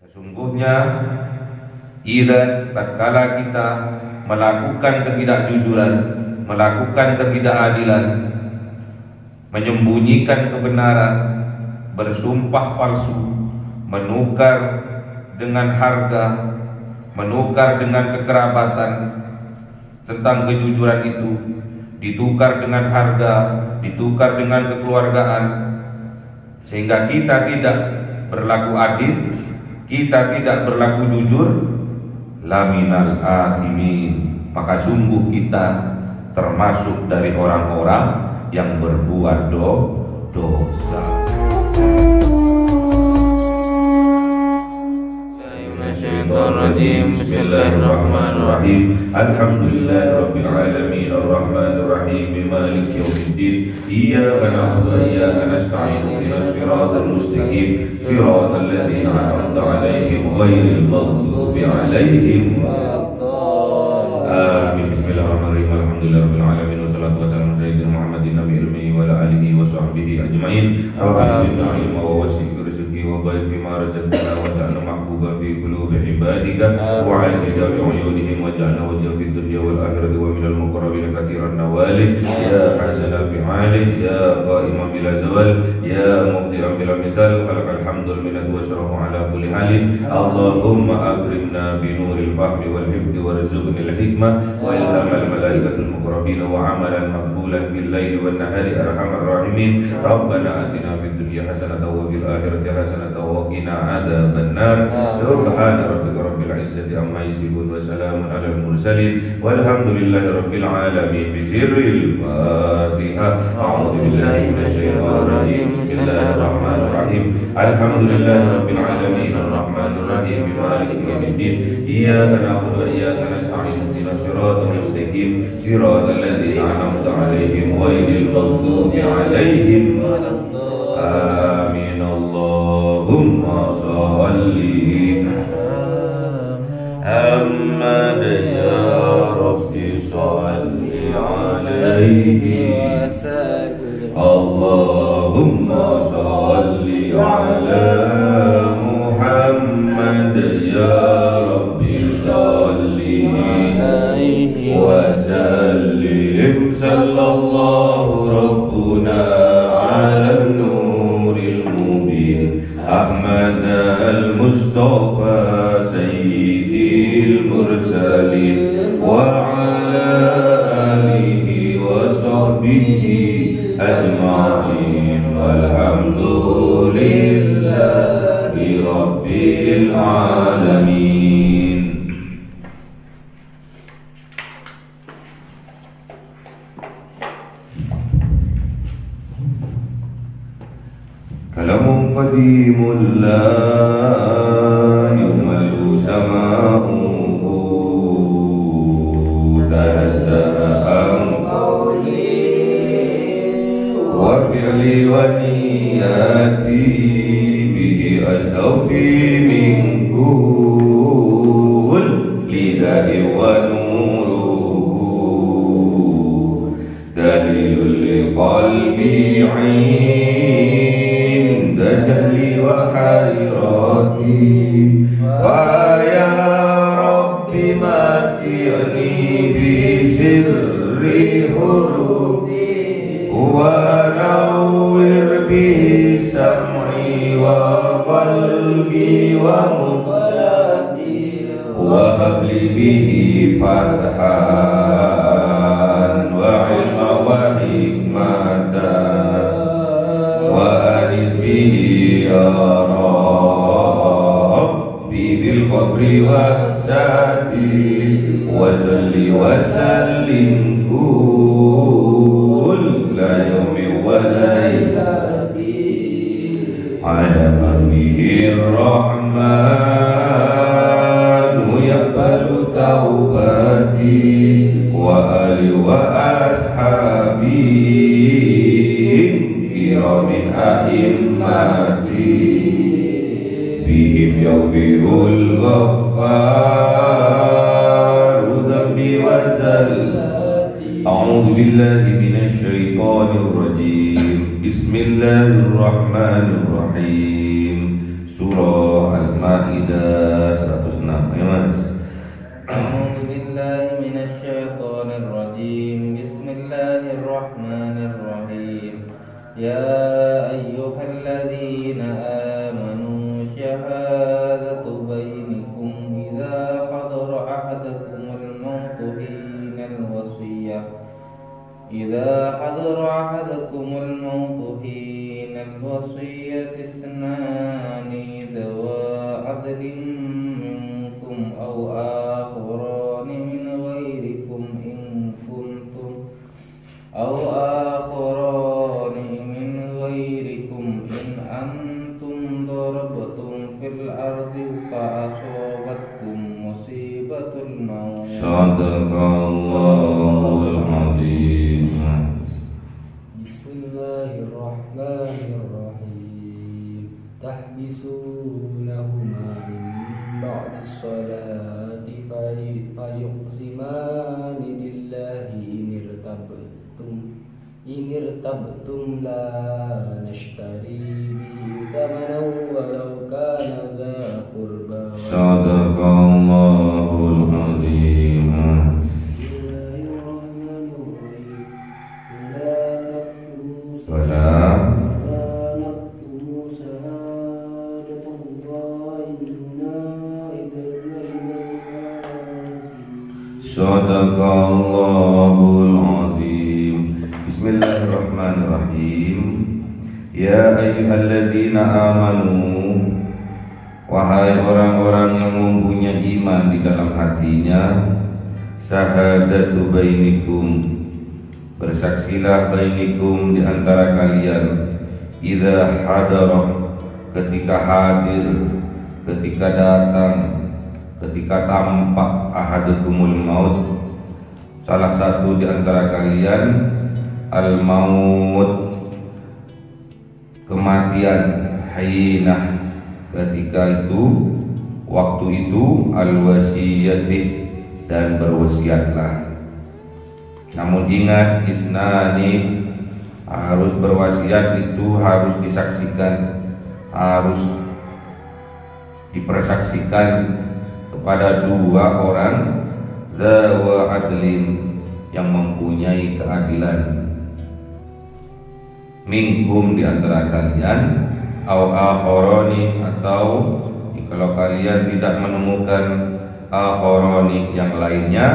Sesungguhnya tatkala kita melakukan ketidakjujuran, melakukan ketidakadilan, menyembunyikan kebenaran, bersumpah palsu, menukar dengan harga, menukar dengan kekerabatan, tentang kejujuran itu ditukar dengan harga, ditukar dengan kekeluargaan, sehingga kita tidak berlaku adil, kita tidak berlaku jujur, laminal asimin, maka sungguh kita termasuk dari orang-orang yang berbuat dosa. Bismillahirrahmanirrahim. Alhamdulillahirabbil alamin arrahmanir rahim maliki yaumiddin. Iyyaka na'budu wa iyyaka nasta'in ihdinas siratal mustaqim siratal ladzina an'amta 'alaihim ghairil maghdubi 'alaihim waladdallin. Bismillahirrahmanirrahim. Alhamdulillahirabbil alamin wassalatu wassalamu ala sayyidina Muhammadin nabiyil ummi wa ala alihi wa sahbihi ajmain. Rabbana zidna ilma wa wasi' rizqi wa barik bima razaqtana wa ja'alna mahbuban fi qulubi ibadika wa 'aziza bi 'uyunihim wa ja'alna wajhan fid dunya wal akhirati wa minal muqarrabin katsiran nawali ya hasana fi 'ali ya qa'iman bila zawal ya mubdi'an bila mithal falakal hamdul minnatu wa syarafu ala kulli halin. Allahumma akrimna bi nuril fahmi wal hifdzi warzuqnil hikmah wa ilhamal malaikatul muqarrabin wa 'amalan maqbulan bil laili wan nahari arhamar rahimin. Rabbana atina fid dunya hasanatan wa fil akhirati hasanatan wa qina adzabannar. Subhana rabbika rabbil izzati amma yasifun wa salamun alal mursalin walhamdulillahi rabbil alamin. Bisirril Fatihah. A'udzu billahi minasyaitonir rajim. Bismillahirrahmanirrahim. Alhamdulillahi rabbil alamin arrahmanir rahim maliki yaumiddin. Iyyaka na'budu wa iyyaka nasta'in ihdinas siratal mustaqim siratal ladzina an'amta 'alaihim ghairil maghdubi 'alaihim waladdallin. Amin. Allahumma shalli Muhammad ya Rabbi shalli alaihi Allahumma shalli ala Muhammad ya Rabbi shalli alaihi wa sallim. Sallallahu rabbuna ala nuril mubin Ahmad al-Mustafa sayyidil mursalin wa ala alihi wa sahbihi ajma'in walhamdulillahi rabbil alamin. Kalamun qadimul la yumalu sama'uhu tazaa'am qawli wa fi'li wa niyati bihi astawfi min kulli da'i wa nuruhu dalilul liqalbi 'inda jahli wa hayrati wa ya rabbi mati'ni bi sirri hurufi wa nawwir bi sam'i wa qalbi wa muqallati wa habli bihi fathan wa ilma wa hikmatan wa anis bihi ya Rabbi bil qabri wa sati wa salli wa sallim kulla yawmi wa laylati ala manihir rahmanu yaqbalu taubati wa ali wa ashabi kiramin a'immati bihim yawbirul ghaffaru dhambi wa zallati. A'udhu billahi minasyaitonir rajim. Bismillahirrahmanirrahim. Surah Al-Maidah 106. Ayo Mas. A'udzu billahi minasy syaithanir rajim. Bismillahirrahmanirrahim. Ya ayyuhalladzina amanu syahadatu bainakum idza hadara ahadakumul mautu hinal wasiyah isnani dawa adlin minkum aw akharani min ghairikum in antum darabtum fil ardi fa asabatkum musibatul maut. Sadaqallahul adzim. Bismillahirrahmanirrahim. Tahbisunahuma min ba'dis salati fayuqsimani billahi in irtabtum la nashtari bihi thamanan walau kana dha qurba. Sadaqallahul adzim. Sadaqallahul adzim. Bismillahirrahmanirrahim. Ya ayyuhalladzina amanu, wahai orang-orang yang mempunyai iman di dalam hatinya, syahadatu bainikum, bersaksilah bainikum di antara kalian, idza hadara, ketika hadir, ketika datang, ketika tampak ahadukumul maut, salah satu di antara kalian, al maut, kematian, hainah, ketika itu, waktu itu, al wasiyati, dan berwasiatlah. Namun ingat, isnani, harus berwasiat itu harus disaksikan, harus dipersaksikan kepada dua orang zawa adlin, yang mempunyai keadilan, minkum, di antara kalian, au akharani, atau kalau kalian tidak menemukan akharani, yang lainnya,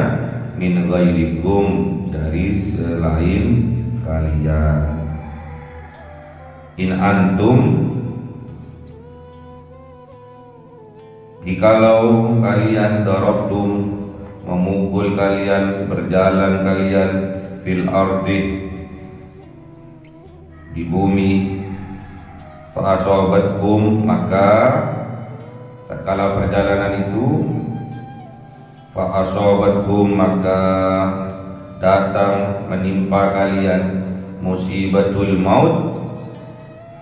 min ghairikum, dari selain kalian. In antum, jikalau kalian darabtum, memukul kalian, berjalan kalian, fil ardi, di bumi, fa asabatkum, maka tatkala perjalanan itu, fa asabatkum, maka datang menimpa kalian, musibatul maut,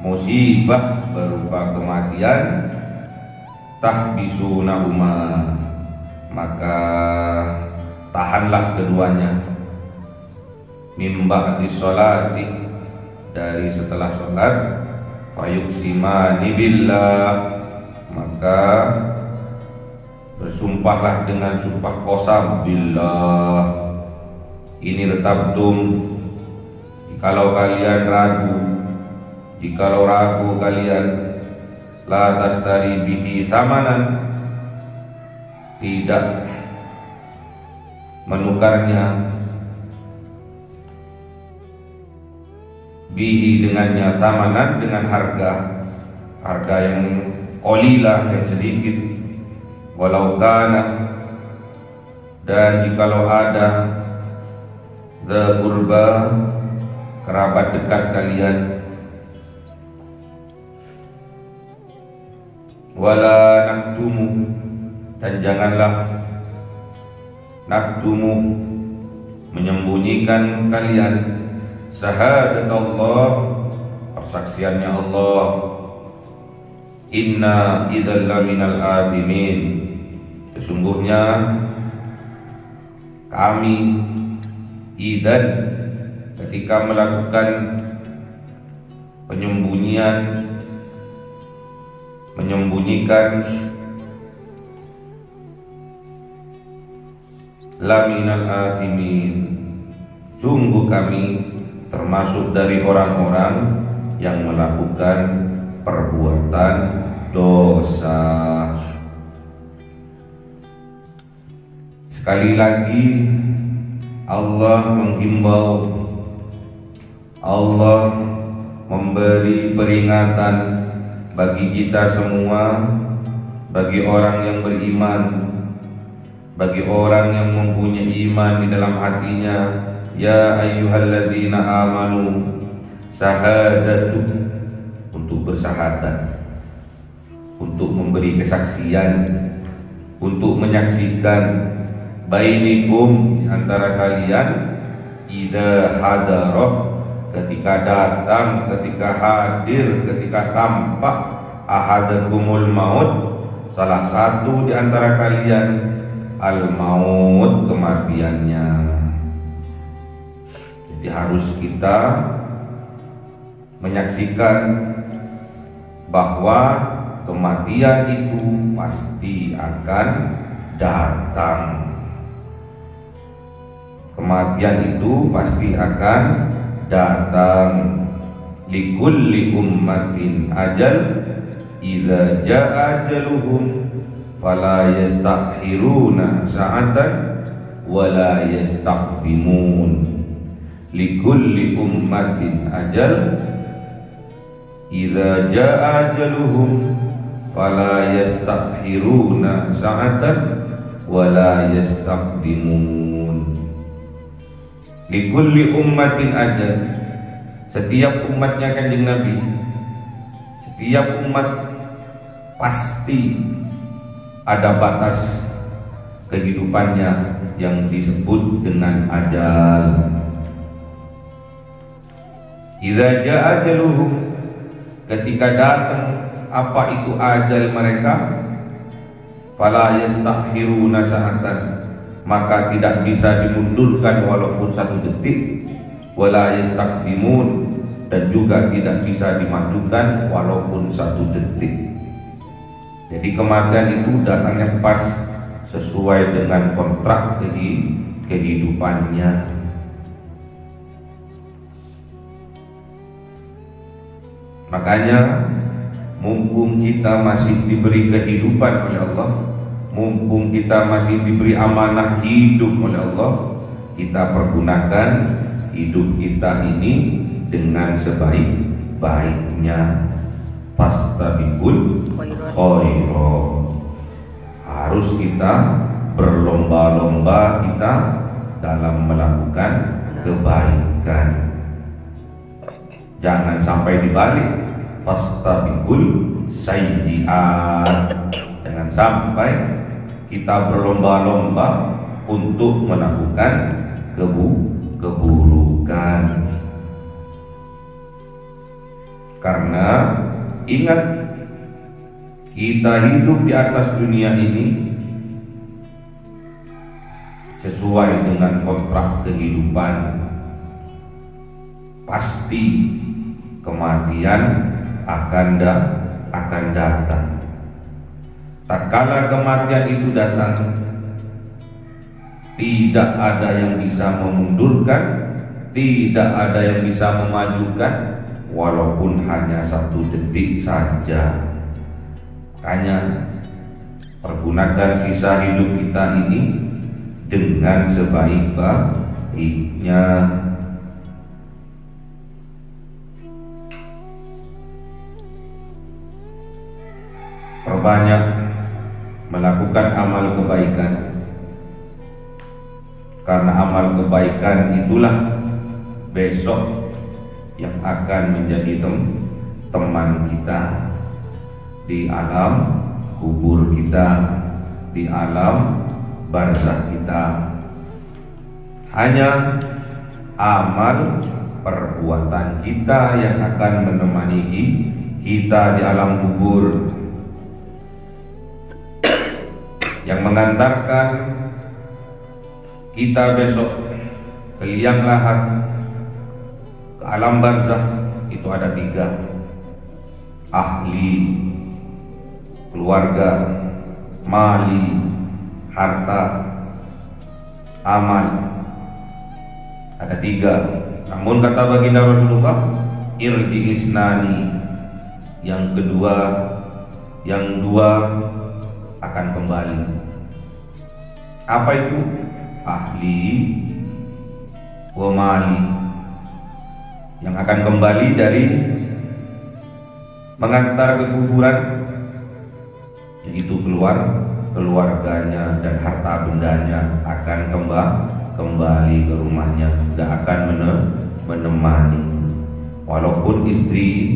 musibah berupa kematian, tahbisunahuma, maka tahanlah keduanya, min ba'dis sholati, dari setelah sholat, fayuqsimani billah, maka bersumpahlah dengan sumpah qasam, billah, ini retabtum, jikalau kalian ragu, jikalau ragu kalian, la tashtari bihi thamanan, tidak menukarnya, bihi dengannya, thamanan dengan harga yang qalilah, yang sedikit, walau kana, dan jikalau ada, dza qurba, kerabat dekat kalian, wala naktumu, dan janganlah naktumu, menyembunyikan kalian, syahadat Allah, persaksiannya Allah, inna idzal laminal azimin, sesungguhnya kami idzan, ketika melakukan penyembunyian, menyembunyikan laminal athimin, sungguh kami termasuk dari orang-orang yang melakukan perbuatan dosa. Sekali lagi Allah menghimbau, Allah memberi peringatan bagi kita semua, bagi orang yang beriman, bagi orang yang mempunyai iman di dalam hatinya. Ya ayyuhalladzina amanu, syahadatu, untuk bersahadat, untuk memberi kesaksian, untuk menyaksikan bainikum, antara kalian, idza hadara, ketika datang, ketika hadir, ketika tampak, ahadakumul maut, salah satu di antara kalian, al maut, kematiannya. Jadi harus kita menyaksikan bahwa kematian itu pasti akan datang. Kematian itu pasti akan datang. Likulli ummatin ajal, idza jaa ajaluhum fala yastakhiruna sa'atan wala yastaqdimun. Likulli ummatin ajal, idza jaa ajaluhum fala yastakhiruna sa'atan wala yastaqdimun. Likulli ummatin ajal, setiap umatnya Kanjeng Nabi, setiap umat pasti ada batas kehidupannya yang disebut dengan ajal. Idza jaa ajaluhum, ketika datang apa itu ajal mereka, fala yastakhiruna sa'atan, maka tidak bisa dimundurkan walaupun satu detik, wala yastaqdimun, dan juga tidak bisa dimajukan walaupun satu detik. Jadi kematian itu datangnya pas sesuai dengan kontrak kehidupannya. Makanya mumpung kita masih diberi kehidupan oleh Allah, mumpung kita masih diberi amanah hidup oleh Allah, kita pergunakan hidup kita ini dengan sebaik-baiknya. Fastabiqul khairat, harus kita berlomba-lomba kita dalam melakukan kebaikan. Jangan sampai dibalik, fastabiqul sayyi'at, jangan sampai kita berlomba-lomba untuk melakukan keburukan. Karena ingat, kita hidup di atas dunia ini sesuai dengan kontrak kehidupan. Pasti kematian akan datang. Tatkala kematian itu datang, tidak ada yang bisa memundurkan, tidak ada yang bisa memajukan, walaupun hanya satu detik saja. Makanya pergunakan sisa hidup kita ini dengan sebaik-baiknya. Perbanyak melakukan amal kebaikan, karena amal kebaikan itulah besok yang akan menjadi teman kita di alam kubur kita, di alam barzakh kita. Hanya amal perbuatan kita yang akan menemani kita di alam kubur, yang mengantarkan kita besok ke liang lahat, ke alam barzakh. Itu ada 3: ahli keluarga, mali, harta, amal. Ada 3. Namun kata baginda Rasulullah, irji isnani, yang dua akan kembali. Apa itu? Ahli wa mali, yang akan kembali dari mengantar ke kuburan, yaitu keluarganya dan harta bendanya akan kembali ke rumahnya, tidak akan menemani. Walaupun istri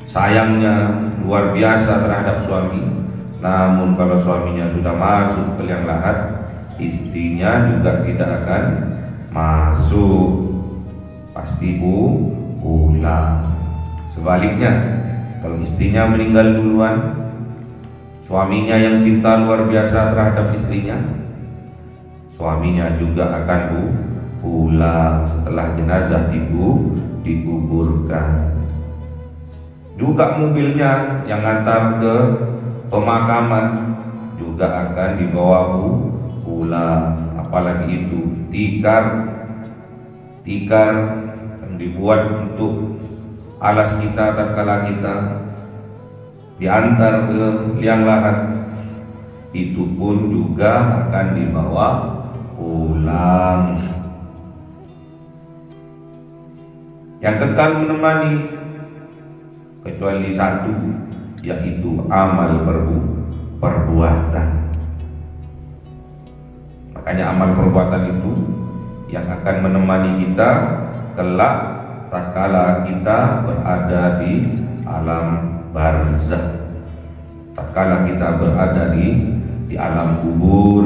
sayangnya luar biasa terhadap suami, namun kalau suaminya sudah masuk ke liang lahat, istrinya juga tidak akan masuk, pasti pulang. Sebaliknya, kalau istrinya meninggal duluan, suaminya yang cinta luar biasa terhadap istrinya, suaminya juga akan pulang setelah jenazah dikuburkan. Juga mobilnya yang antar ke pemakaman juga akan dibawa pulang. Apalagi itu tikar yang dibuat untuk alas kita tatkala kita diantar ke liang lahat, itu pun juga akan dibawa pulang. Yang kekal menemani kecuali 1, yaitu amal perbuatan. Makanya amal perbuatan itu yang akan menemani kita kelak tatkala kita berada di alam barzakh, tatkala kita berada di alam kubur.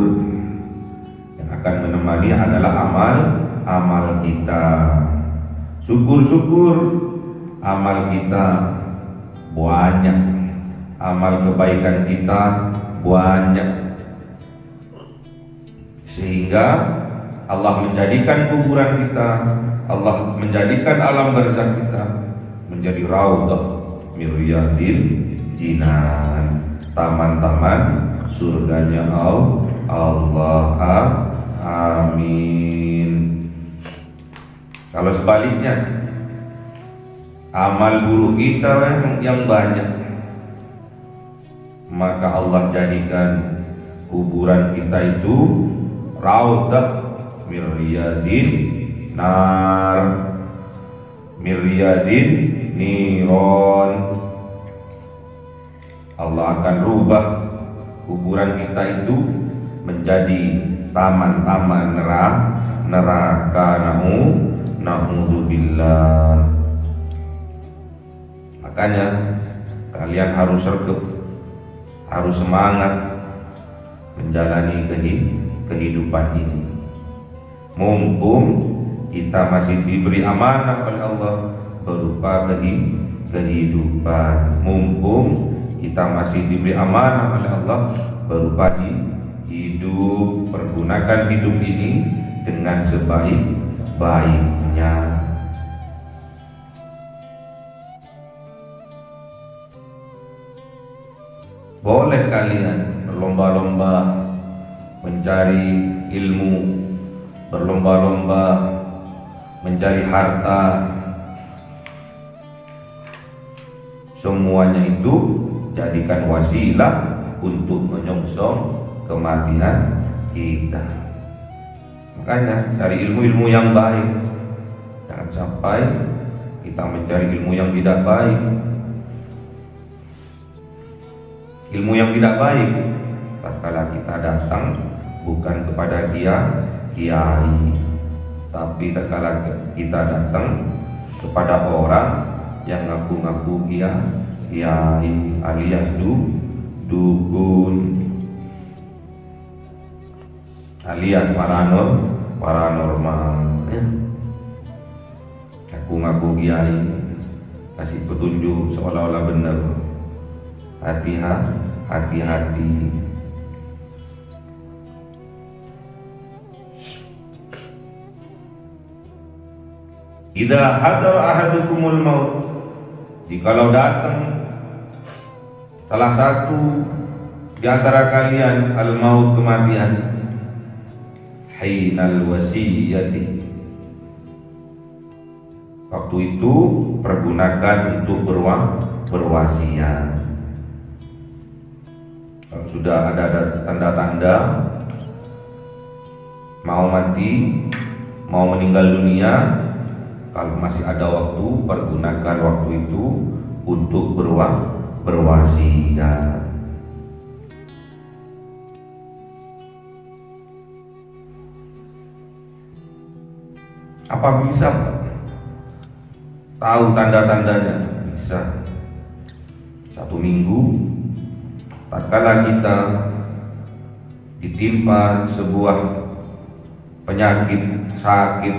Yang akan menemani adalah amal kita. Syukur-syukur amal kita banyak, amal kebaikan kita banyak, sehingga Allah menjadikan kuburan kita, Allah menjadikan alam barzakh kita menjadi raudhah min riyadil jinan, taman-taman surganya Allah. Amin. Kalau sebaliknya, amal buruk kita yang banyak, maka Allah jadikan kuburan kita itu raudhah min riyadin nar, min riyadin niron. Allah akan rubah kuburan kita itu menjadi taman-taman neraka. Na'udzubillah. Makanya kalian harus sergap, harus semangat menjalani kehidupan ini. Mumpung kita masih diberi amanah oleh Allah berupa kehidupan, mumpung kita masih diberi amanah oleh Allah berupa hidup, pergunakan hidup ini dengan sebaik-baiknya. Boleh kalian berlomba-lomba mencari ilmu, berlomba-lomba mencari harta, semuanya itu jadikan wasilah untuk menyongsong kematian kita. Makanya cari ilmu-ilmu yang baik, jangan sampai kita mencari ilmu yang tidak baik. Ilmu yang tidak baik tatkala kita datang bukan kepada kiai, tapi tatkala kita datang kepada orang yang ngaku-ngaku kiai alias dukun, alias paranormal, ya. Ngaku-ngaku kiai, kasih petunjuk seolah-olah benar. Hati-hati. Idza hadar ahadukumul maut, jikalau datang salah satu di antara kalian al-maut, kematian, hinal wasiyati, waktu itu pergunakan untuk berwasiat. Kalau sudah ada tanda-tanda mau mati, mau meninggal dunia, kalau masih ada waktu, pergunakan waktu itu untuk berwasiat. Apa bisa, Pak? Tahu tanda-tandanya? Bisa. 1 minggu, tatkala kita ditimpa sebuah penyakit, sakit,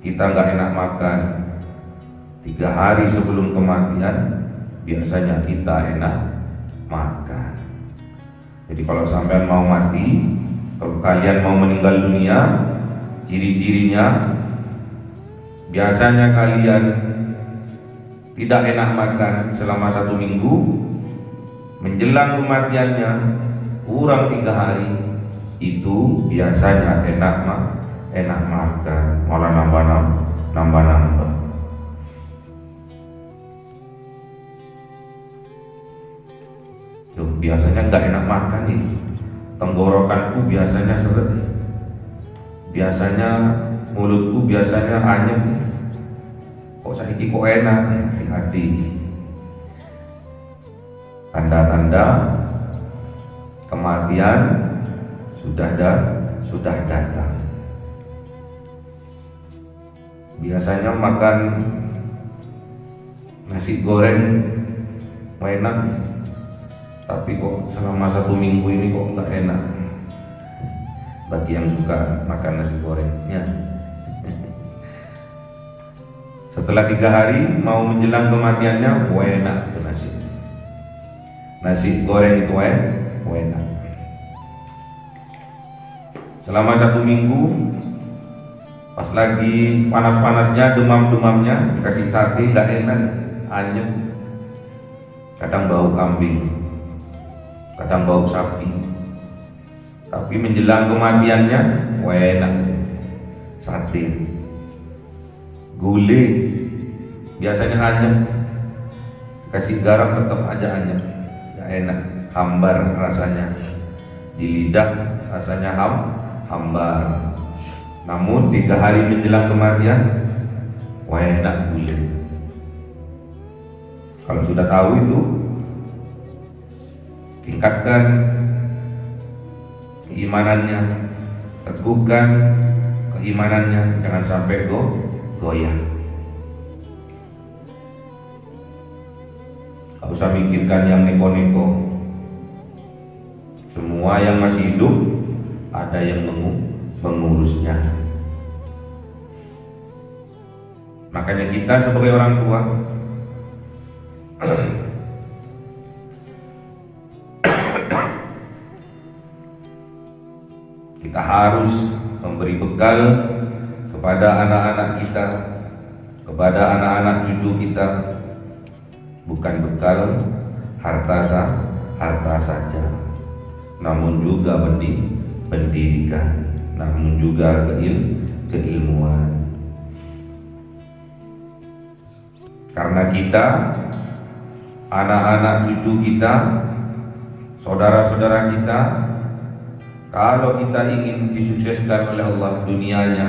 kita nggak enak makan, 3 hari sebelum kematian biasanya kita enak makan. Jadi kalau sampean mau mati, kalau kalian mau meninggal dunia, ciri-cirinya biasanya kalian tidak enak makan selama 1 minggu, menjelang kematiannya kurang 3 hari, itu biasanya enak makan, malah nambah. Tuh, biasanya nggak enak makan nih, tenggorokanku biasanya seret, biasanya mulutku biasanya anyep, kok saiki kok enak. Hati-hati, tanda-tanda kematian sudah datang. Biasanya makan nasi goreng enak, tapi kok selama 1 minggu ini kok nggak enak. Bagi yang suka makan nasi gorengnya, setelah 3 hari mau menjelang kematiannya, enak itu nasi goreng itu enak. Selama 1 minggu, pas lagi panas-panasnya, demam-demamnya, dikasih sate nggak enak, anyep, kadang bau kambing, kadang bau sapi. Tapi menjelang kematiannya, enak, sate. Gulai biasanya anyep, kasih garam tetap aja anyep, nggak enak, hambar rasanya di lidah, rasanya hambar. Namun 3 hari menjelang kematian, enak gulai. Kalau sudah tahu itu, tingkatkan keimanannya, teguhkan keimanannya, jangan sampai goyah. Gak usah mikirkan yang neko-neko. Semua yang masih hidup ada yang mengurusnya. Makanya kita sebagai orang tua kita harus memberi bekal kepada anak-anak kita, kepada anak-anak cucu kita, bukan bekal harta saja, namun juga pendidikan, namun juga keilmuan. Karena kita, anak-anak cucu kita, saudara-saudara kita, kalau kita ingin disukseskan oleh Allah dunianya,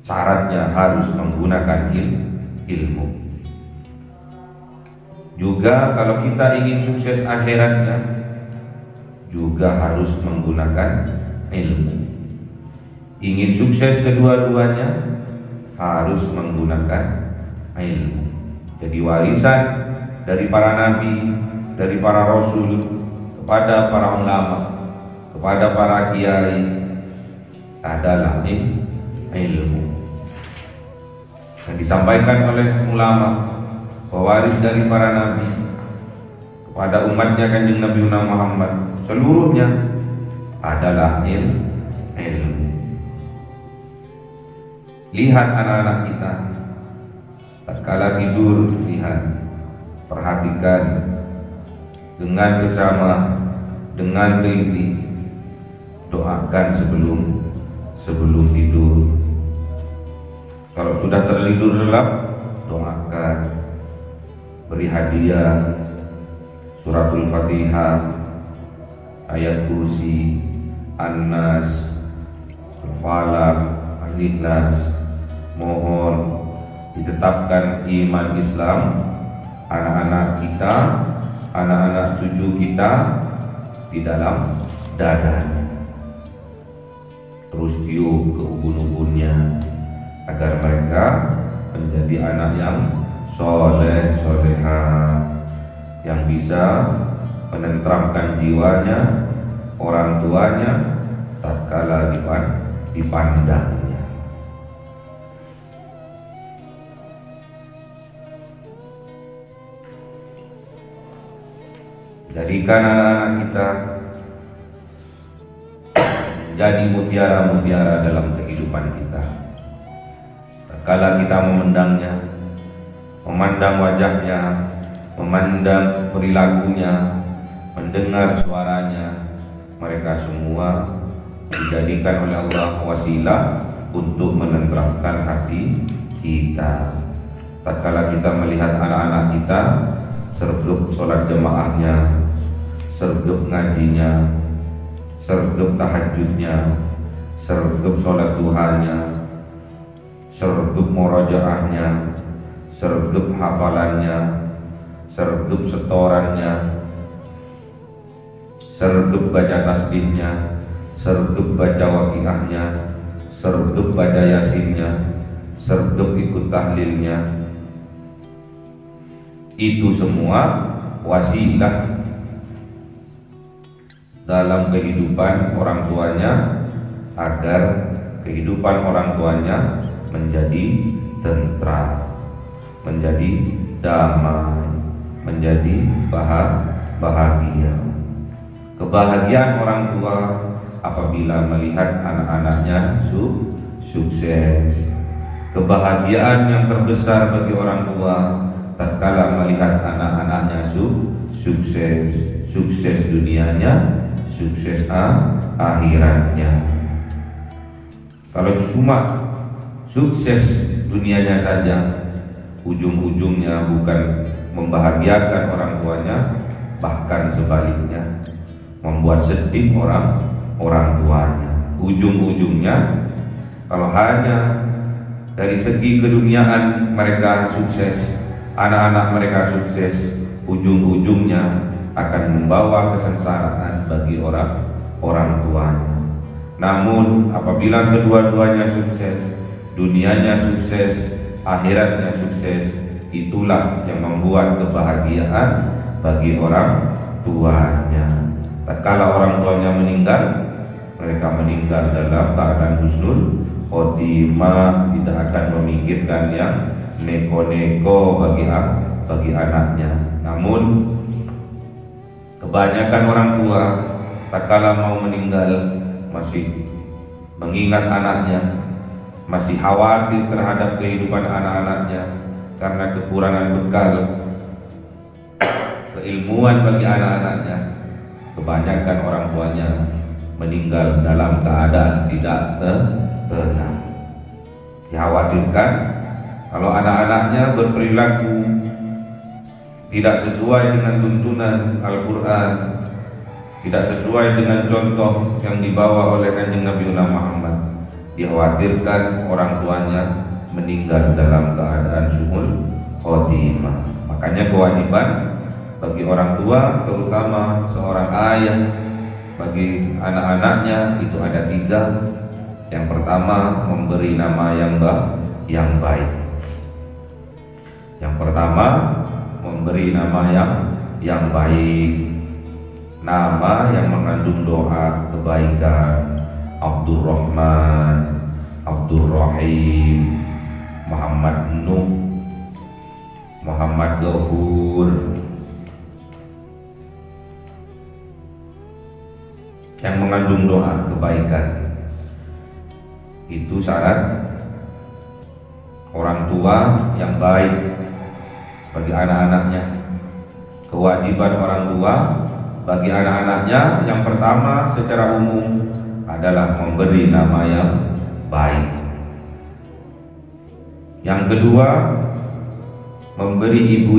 syaratnya harus menggunakan ilmu. Juga kalau kita ingin sukses akhiratnya, juga harus menggunakan ilmu. Ingin sukses kedua-duanya, harus menggunakan ilmu. Jadi warisan dari para nabi, dari para rasul, kepada para ulama, kepada para kiai adalah ilmu. Yang disampaikan oleh ulama, pewaris dari para nabi kepada umatnya Kanjeng Nabi Muhammad, seluruhnya adalah ilmu. Lihat anak-anak kita, tatkala tidur lihat, perhatikan dengan seksama, dengan teliti, doakan sebelum tidur. Kalau sudah tertidur lelap, doakan, beri hadiah suratul Fatihah, ayat kursi, An-Nas, Al-Falaq, Al-Ikhlas. Mohon ditetapkan iman Islam anak-anak kita, anak-anak cucu kita di dalam dadanya. Terus tiup ke ubun-ubunnya agar mereka menjadi anak yang soleh, solehah, yang bisa menenteramkan jiwanya, orang tuanya tatkala dipandangnya. Jadikan anak-anak kita jadi mutiara-mutiara dalam kehidupan kita. Tatkala kita memandangnya, memandang wajahnya, memandang perilakunya, mendengar suaranya, mereka semua dijadikan oleh Allah wasilah untuk menenteramkan hati kita. Tatkala kita melihat anak-anak kita sergap sholat jemaahnya, sergap ngajinya, sergap tahajudnya, sergap sholat duhanya, sergap murojaahnya, sergap hafalannya, sergap setorannya, sergap baca tasbihnya, sergap baca waqiahnya, sergap baca yasinnya, sergap ikut tahlilnya. Itu semua wasilah dalam kehidupan orang tuanya agar kehidupan orang tuanya menjadi tentram, menjadi damai, menjadi bahagia. Kebahagiaan orang tua apabila melihat anak-anaknya sukses. Kebahagiaan yang terbesar bagi orang tua tatkala melihat anak-anaknya sukses dunianya, sukses akhiratnya. Kalau cuma sukses dunianya saja, ujung-ujungnya bukan membahagiakan orang tuanya, bahkan sebaliknya membuat sedih orang tuanya. Ujung-ujungnya kalau hanya dari segi keduniaan mereka sukses, anak-anak mereka sukses, ujung-ujungnya akan membawa kesengsaraan bagi orang tuanya. Namun apabila kedua-duanya sukses, dunianya sukses, akhiratnya sukses, itulah yang membuat kebahagiaan bagi orang tuanya. Tatkala orang tuanya meninggal, mereka meninggal dalam keadaan husnul khotimah, tidak akan memikirkan yang neko-neko bagi anaknya. Namun kebanyakan orang tua tatkala mau meninggal masih mengingat anaknya, masih khawatir terhadap kehidupan anak-anaknya karena kekurangan bekal keilmuan bagi anak-anaknya. Kebanyakan orang tuanya meninggal dalam keadaan tidak tenang. Dikhawatirkan kalau anak-anaknya berperilaku tidak sesuai dengan tuntunan Al-Quran, tidak sesuai dengan contoh yang dibawa oleh Kanjeng Nabi Muhammad, dikhawatirkan orang tuanya meninggal dalam keadaan su'ul khotimah. Makanya kewajiban bagi orang tua, terutama seorang ayah, bagi anak-anaknya itu ada 3. Yang pertama, memberi nama yang baik. Yang pertama, memberi nama yang baik, nama yang mengandung doa kebaikan. Abdurrahman, Abdurrahim, Muhammad Nuh, Muhammad Ghafur, yang mengandung doa kebaikan. Itu syarat orang tua yang baik bagi anak-anaknya. Kewajiban orang tua bagi anak-anaknya yang pertama secara umum adalah memberi nama yang baik. Yang kedua, memberi ibu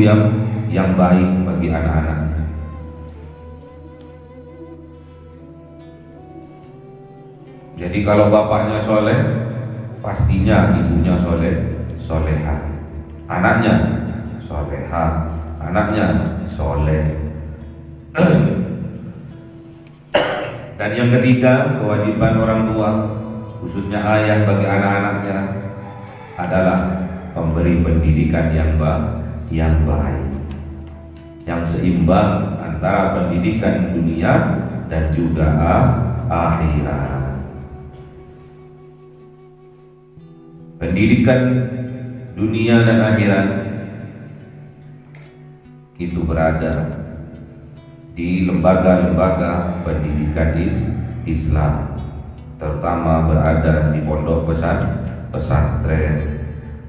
yang baik bagi anak-anaknya. Jadi kalau bapaknya soleh, pastinya ibunya soleha, anaknya soleha, anaknya soleh. Dan yang ketiga, kewajiban orang tua, khususnya ayah bagi anak-anaknya adalah memberi pendidikan yang baik, yang seimbang antara pendidikan dunia dan juga akhirat. Pendidikan dunia dan akhirat itu berada di lembaga-lembaga pendidikan Islam, terutama berada di pondok pesantren,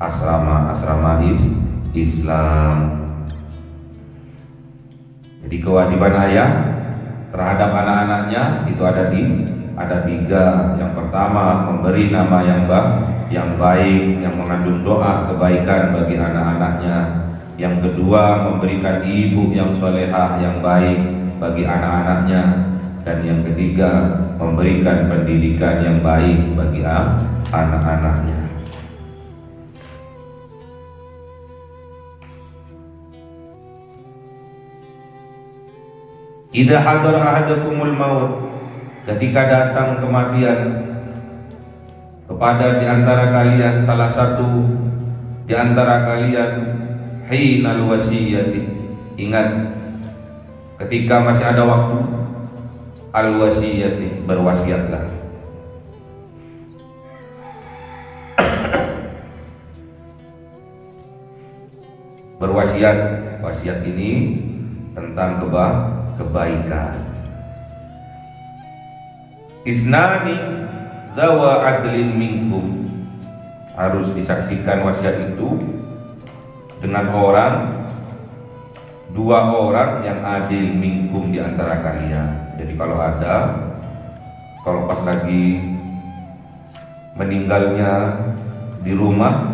asrama Islam. Jadi kewajiban ayah terhadap anak-anaknya itu ada tiga. Yang pertama, memberi nama yang baik, yang mengandung doa kebaikan bagi anak-anaknya. Yang kedua, memberikan ibu yang solehah yang baik bagi anak-anaknya. Dan yang ketiga, memberikan pendidikan yang baik bagi anak-anaknya. Idza hadara ahadakumul maut, ketika datang kematian kepada di antara kalian, salah satu di antara kalian, hinal wasiyati, ingat ketika masih ada waktu, al wasiyati, berwasiatlah. Berwasiat, wasiat ini tentang kebaikan. Isnani zawa adlin minkum, harus disaksikan wasiat itu dengan dua orang yang adil minkum di antara kalian. Jadi kalau pas lagi meninggalnya di rumah,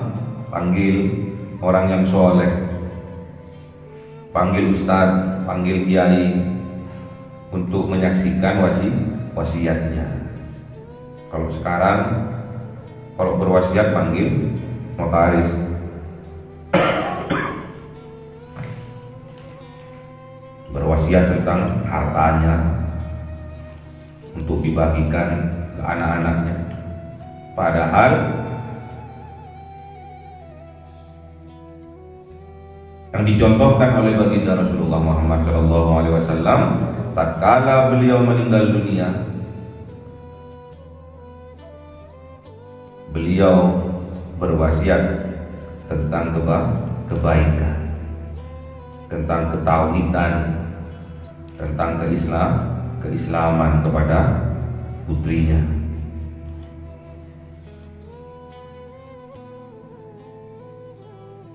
panggil orang yang soleh, panggil ustadz, panggil kiai untuk menyaksikan wasiatnya. Kalau sekarang, kalau berwasiat panggil notaris. Berwasiat tentang hartanya untuk dibagikan ke anak-anaknya. Padahal yang dicontohkan oleh baginda Rasulullah Muhammad SAW, tatkala beliau meninggal dunia, beliau berwasiat tentang kebaikan, tentang ketauhidan, tentang keislaman kepada putrinya.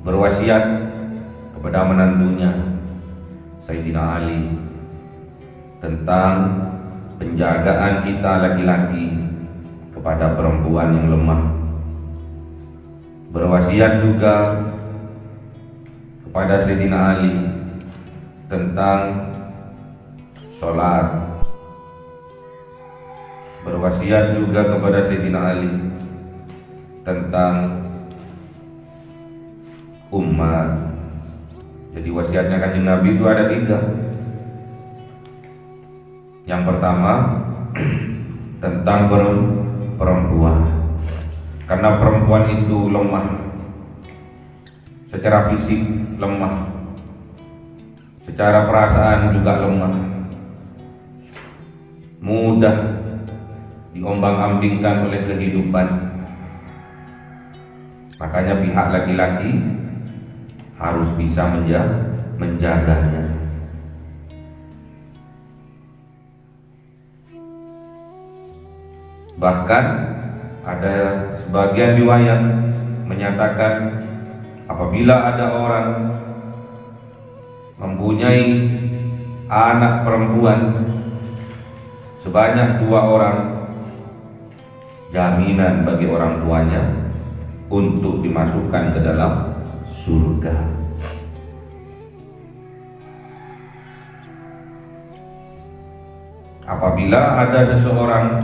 Berwasiat kepada menantunya Sayyidina Ali tentang penjagaan kita laki-laki kepada perempuan yang lemah. Berwasiat juga kepada Sayyidina Ali tentang sholat. Berwasiat juga kepada Sayyidina Ali tentang umat. Jadi wasiatnya Kanjeng Nabi itu ada 3. Yang pertama tentang perempuan, karena perempuan itu lemah, secara fisik lemah, secara perasaan juga lemah, mudah diombang-ambingkan oleh kehidupan. Makanya pihak laki-laki harus bisa menjaganya. Bahkan ada sebagian riwayat menyatakan apabila ada orang mempunyai anak perempuan sebanyak 2 orang, jaminan bagi orang tuanya untuk dimasukkan ke dalam surga. Apabila ada seseorang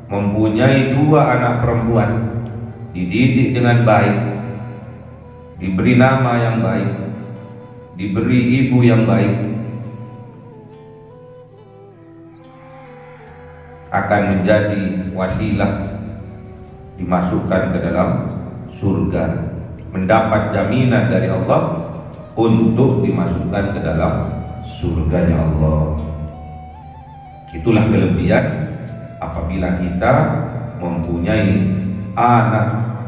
mempunyai 2 anak perempuan, dididik dengan baik, diberi nama yang baik, diberi ibu yang baik, akan menjadi wasilah dimasukkan ke dalam surga, mendapat jaminan dari Allah untuk dimasukkan ke dalam surganya Allah. Itulah kelebihan apabila kita mempunyai anak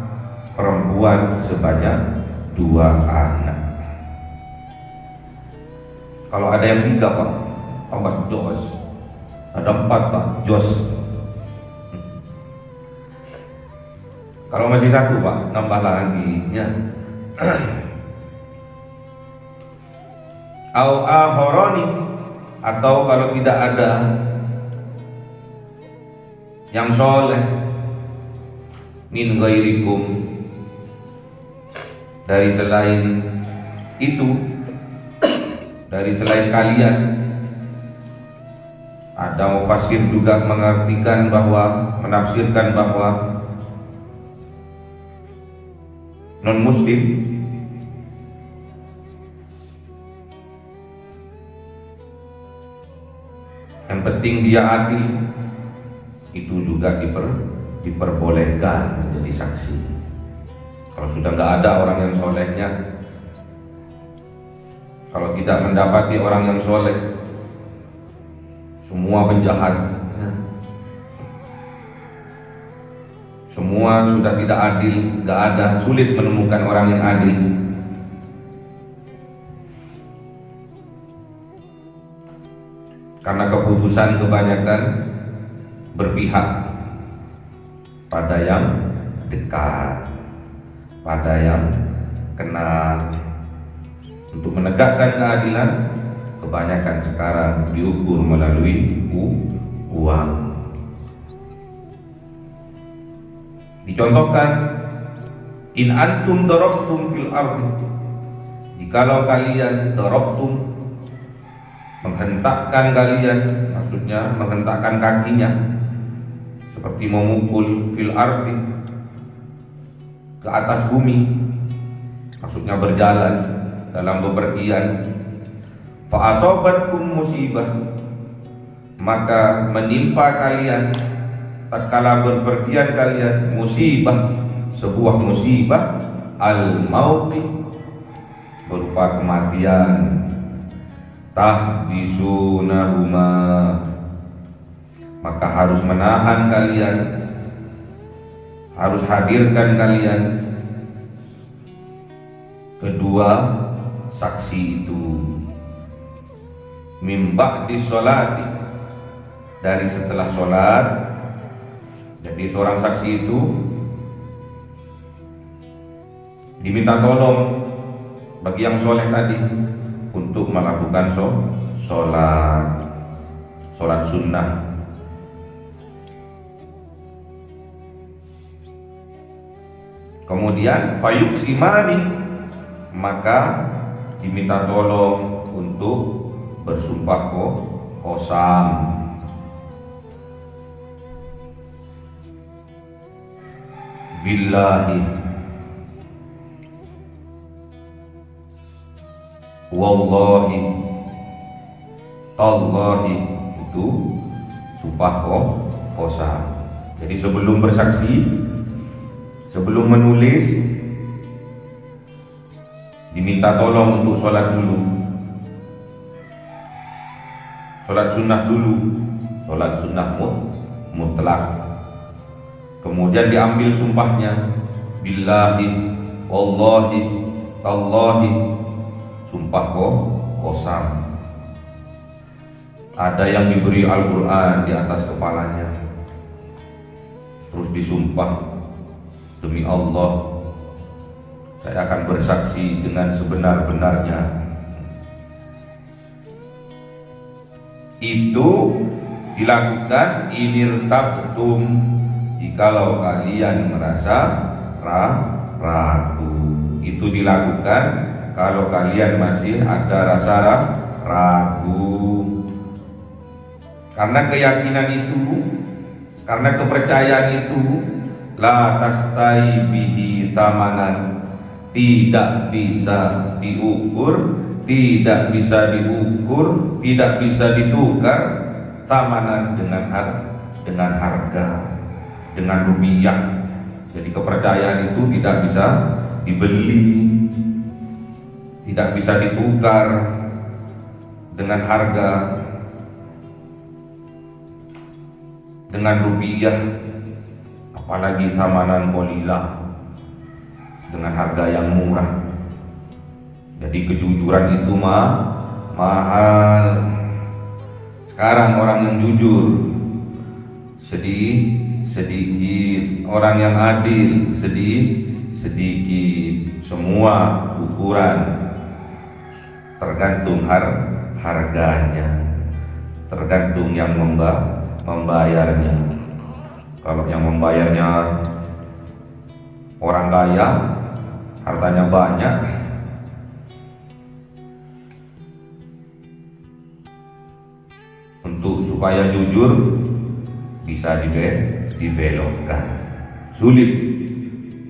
perempuan sebanyak 2 anak. Kalau ada yang 3 Pak, tambah jos. Ada 4 Pak, jos. Kalau masih 1 Pak, nambah lagi ya. Au akhorani, atau kalau tidak ada yang soleh min ghairikum, dari selain itu, dari selain kalian. Ada mufasir juga mengartikan bahwa, menafsirkan bahwa non muslim yang penting dia adil, itu juga diperbolehkan menjadi saksi. Kalau sudah nggak ada orang yang solehnya, kalau tidak mendapati orang yang soleh, semua penjahat, semua sudah tidak adil, nggak ada, sulit menemukan orang yang adil. Karena keputusan kebanyakan berpihak pada yang dekat, pada yang kenal. Untuk menegakkan keadilan, kebanyakan sekarang diukur melalui uang. Dicontohkan, in antum darabtum fil ardi, jikalau kalian darabtum, menghentakkan kalian, maksudnya menghentakkan kakinya, seperti memukul fil ardi, ke atas bumi, maksudnya berjalan dalam bepergian. Fa asobatkum musibah, maka menimpa kalian tatkala berpergian kalian musibah, sebuah musibah, al mauti, berupa kematian, tahbisunahuma, maka harus menahan kalian, harus hadirkan kalian kedua saksi itu, mimba di sholati, dari setelah sholat. Jadi seorang saksi itu diminta tolong bagi yang soleh tadi untuk melakukan sholat sunnah. Kemudian fayuqsimani, maka diminta tolong untuk bersumpah qasam. Billahi wallahi tallahi, itu sumpah qasam. Jadi sebelum bersaksi, sebelum menulis, diminta tolong untuk sholat dulu, sholat sunnah dulu, sholat sunnah mutlak. Kemudian diambil sumpahnya, billahi, wallahi, tallahi, sumpah qasam. Ada yang diberi Al-Quran di atas kepalanya, terus disumpah, demi Allah Saya akan bersaksi dengan sebenar-benarnya. Itu dilakukan inirtabtum, jikalau kalian merasa ragu. Itu dilakukan kalau kalian masih ada rasa ragu. Karena keyakinan itu, karena kepercayaan itu, la tastai bihi thamanan, tidak bisa diukur, tidak bisa diukur, tidak bisa ditukar thamanan dengan harga, dengan rupiah. Jadi kepercayaan itu tidak bisa dibeli, tidak bisa ditukar dengan harga, dengan rupiah, apalagi samanan qalilah, dengan harga yang murah. Jadi kejujuran itu mahal. Sekarang orang yang jujur sedikit, orang yang adil sedikit. Semua ukuran tergantung harganya, tergantung yang membayarnya. Kalau yang membayarnya orang kaya, hartanya banyak, untuk supaya jujur bisa dibelokkan. Sulit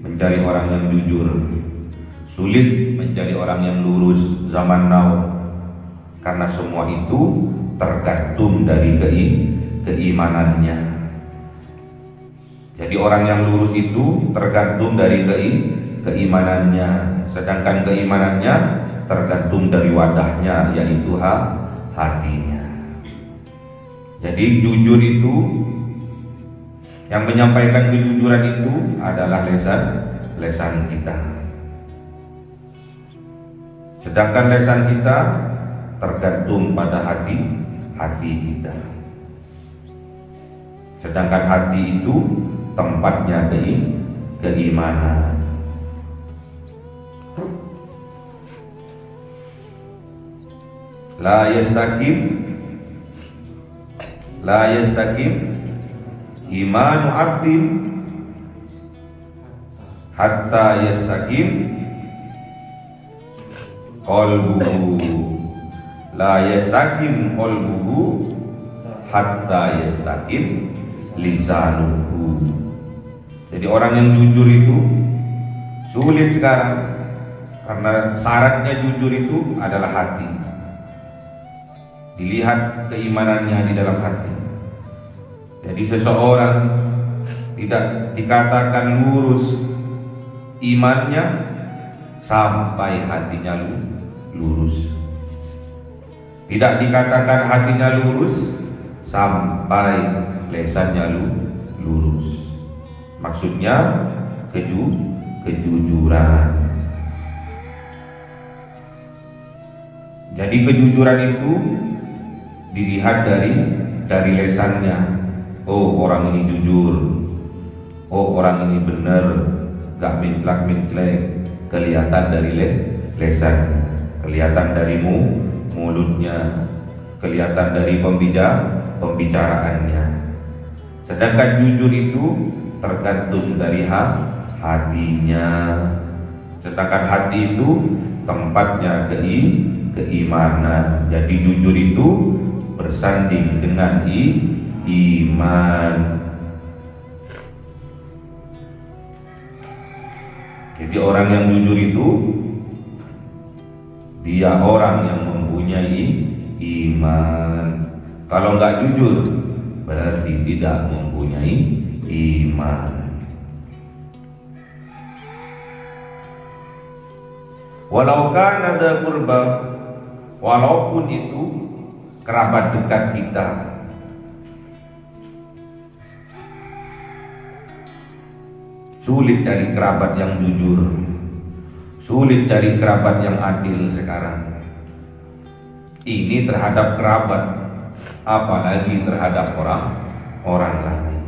mencari orang yang jujur, sulit mencari orang yang lurus zaman now, karena semua itu tergantung dari keimanannya. Jadi orang yang lurus itu tergantung dari keimanannya, sedangkan keimanannya tergantung dari wadahnya, yaitu hatinya. Jadi jujur itu, yang menyampaikan kejujuran itu adalah lesan kita. Sedangkan lesan kita tergantung pada hati kita. Sedangkan hati itu tempatnya keimanan. La yastaqim imanu abdin hatta yastaqim qalbuhu. La yastaqim qalbuhu hatta yastaqim lisanuhu. Jadi orang yang jujur itu sulit sekarang, karena syaratnya jujur itu adalah hati. Dilihat keimanannya di dalam hati. Jadi seseorang tidak dikatakan lurus imannya sampai hatinya lurus. Tidak dikatakan hatinya lurus sampai lesannya lurus. Maksudnya kejujuran. Jadi kejujuran itu dilihat dari lesannya. Oh, orang ini jujur. Oh, orang ini benar, gak mintlak-mintlek. Kelihatan dari lesannya, kelihatan dari mulutnya, kelihatan dari pembicaraannya. Sedangkan jujur itu tergantung dari hatinya. Sedangkan hati itu tempatnya keimanan. Jadi jujur itu bersanding dengan iman. Jadi orang yang jujur itu dia orang yang mempunyai iman. Kalau nggak jujur berarti tidak mempunyai iman. Walau kana dza qurba, walaupun itu kerabat dekat kita. Sulit cari kerabat yang jujur, sulit cari kerabat yang adil sekarang. Ini terhadap kerabat, apalagi terhadap orang lain.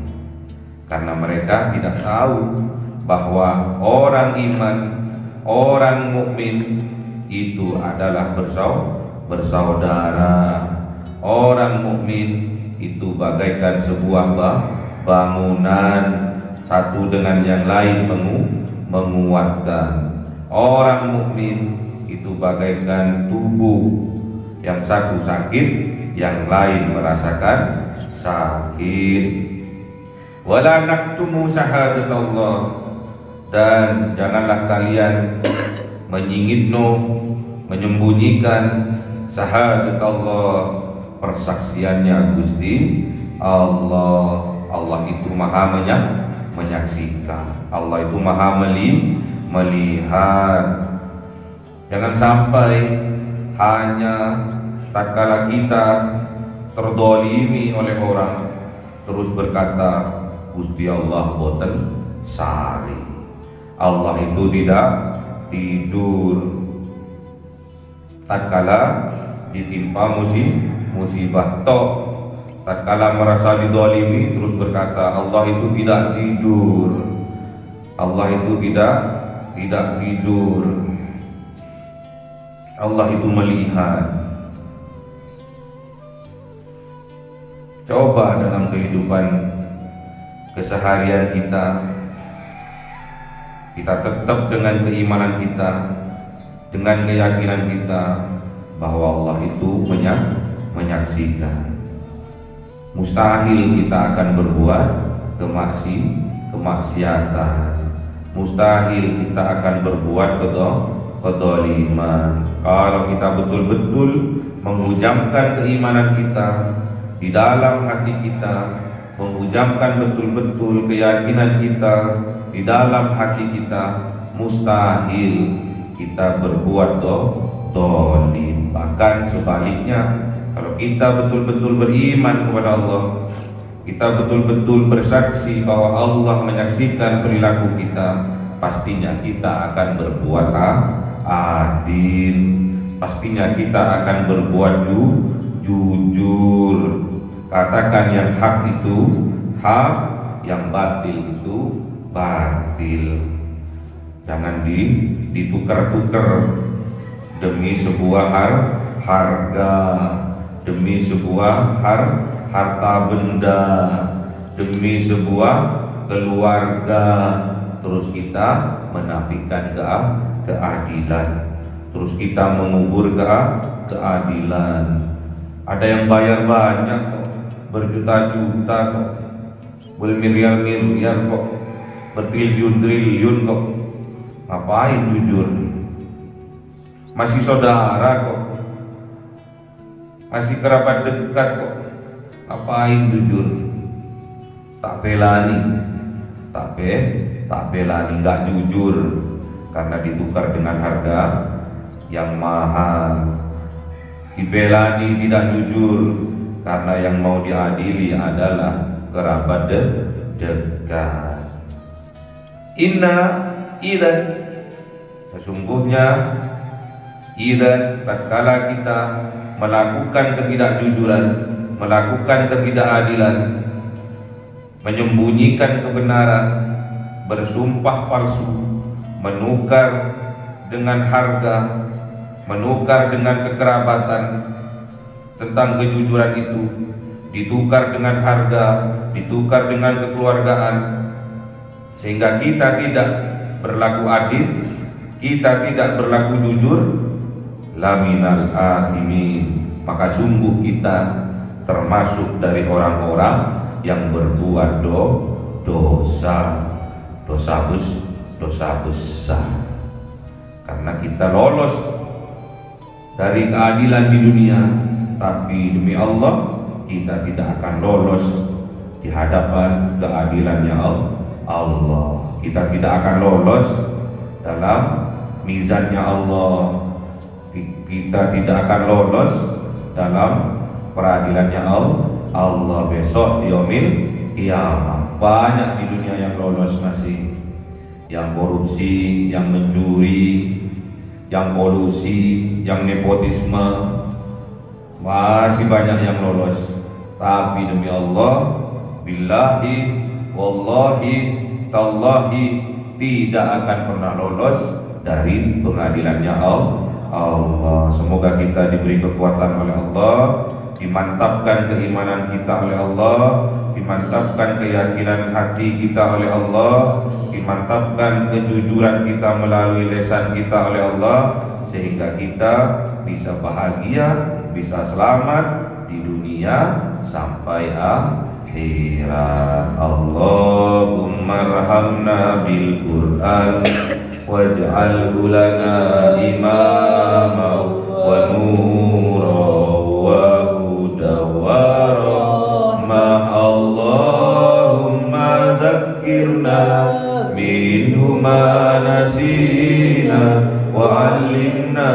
Karena mereka tidak tahu bahwa orang iman orang mukmin itu adalah bersaudara. Orang mukmin itu bagaikan sebuah bangunan, satu dengan yang lain menguatkan. Orang mukmin itu bagaikan tubuh, yang satu sakit, yang lain merasakan sakit. Wala naktumu syahadatullah, dan janganlah kalian menyembunyikan syahadatullah, persaksiannya Gusti Allah. Allah itu maha menyaksikan, Allah itu maha melihat. Jangan sampai hanya tatkala kita terdolimi oleh orang terus berkata Gusti Allah boten sari. Allah itu tidak tidur tatkala ditimpa musibah tok. Tatkala merasa didolimi terus berkata Allah itu tidak tidur. Allah itu tidak tidur. Allah itu melihat. Coba dalam kehidupan keseharian kita tetap dengan keimanan kita, dengan keyakinan kita bahwa Allah itu menyaksikan. Mustahil kita akan berbuat kemaksiatan. Mustahil kita akan berbuat kedoliman. Kalau kita betul-betul menghujamkan keimanan kita di dalam hati kita, menghujamkan betul-betul keyakinan kita di dalam hati kita, mustahil kita berbuat dolim. Bahkan sebaliknya, kalau kita betul-betul beriman kepada Allah, kita betul-betul bersaksi bahwa Allah menyaksikan perilaku kita, pastinya kita akan berbuat adil. Pastinya kita akan berbuat jujur. Katakan yang hak itu hak, yang batil itu batil. Jangan ditukar-tukar demi sebuah harga, demi sebuah harta benda, demi sebuah keluarga. Terus kita menafikan keadilan, terus kita mengubur keadilan. Ada yang bayar banyak kok, berjuta-juta kok, bermiliar-miliar kok, bertriliun-triliun kok. Ngapain jujur? Masih saudara kok, masih kerabat dekat kok. Ngapain jujur? Tak belani, nggak jujur karena ditukar dengan harga yang mahal. Dibelani tidak jujur karena yang mau diadili adalah kerabat dekat. Idzan, sesungguhnya idzan, tatkala kita melakukan ketidakjujuran, melakukan ketidakadilan, menyembunyikan kebenaran, bersumpah palsu, menukar dengan harga, menukar dengan kekerabatan. Tentang kejujuran itu ditukar dengan harga, ditukar dengan kekeluargaan, sehingga kita tidak berlaku adil, kita tidak berlaku jujur, laminal asimin, maka sungguh kita termasuk dari orang-orang yang berbuat dosa besar. Karena kita lolos dari keadilan di dunia, tapi demi Allah kita tidak akan lolos di hadapan keadilannya Allah. Kita tidak akan lolos dalam mizannya Allah. Kita tidak akan lolos dalam peradilannya Allah besok di yaumil qiyamah. Banyak di dunia yang lolos masih, yang korupsi, yang mencuri, yang kolusi, yang nepotisme, masih banyak yang lolos. Tapi demi Allah, billahi, wallahi, tallahi, tidak akan pernah lolos dari pengadilannya Allah. Semoga kita diberi kekuatan oleh Allah, dimantapkan keimanan kita oleh Allah, dimantapkan keyakinan hati kita oleh Allah, dimantapkan kejujuran kita melalui lisan kita oleh Allah, sehingga kita bisa bahagia, bisa selamat di dunia sampai akhirat. Allahumma arhamna bil Qur'an waj'alhu lana imama wa nura wa huda wa rahmah. Allahumma dzakkirna minhu ma nasina wa 'allimna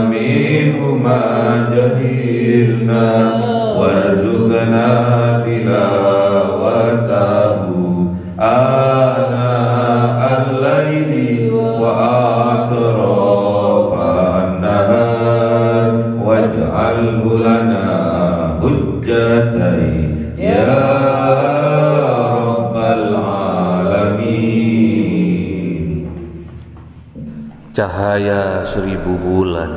minhu ma jahilna warzuqna tilawatahu ana al-laili wa atrafan nahar waj'alhu lana hujjatai ya rabbal alamin. Cahaya 1000 bulan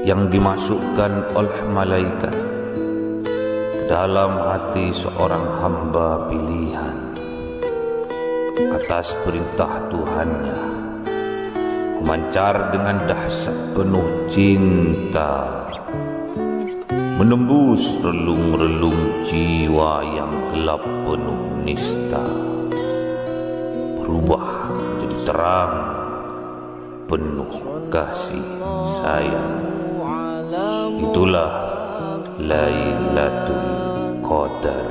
yang dimasukkan oleh malaikat ke dalam hati seorang hamba pilihan atas perintah Tuhannya, memancar dengan dahsyat penuh cinta, menembus relung-relung jiwa yang gelap penuh nista, berubah menjadi terang penuh kasih sayang. Itulah Lailatul Qadar.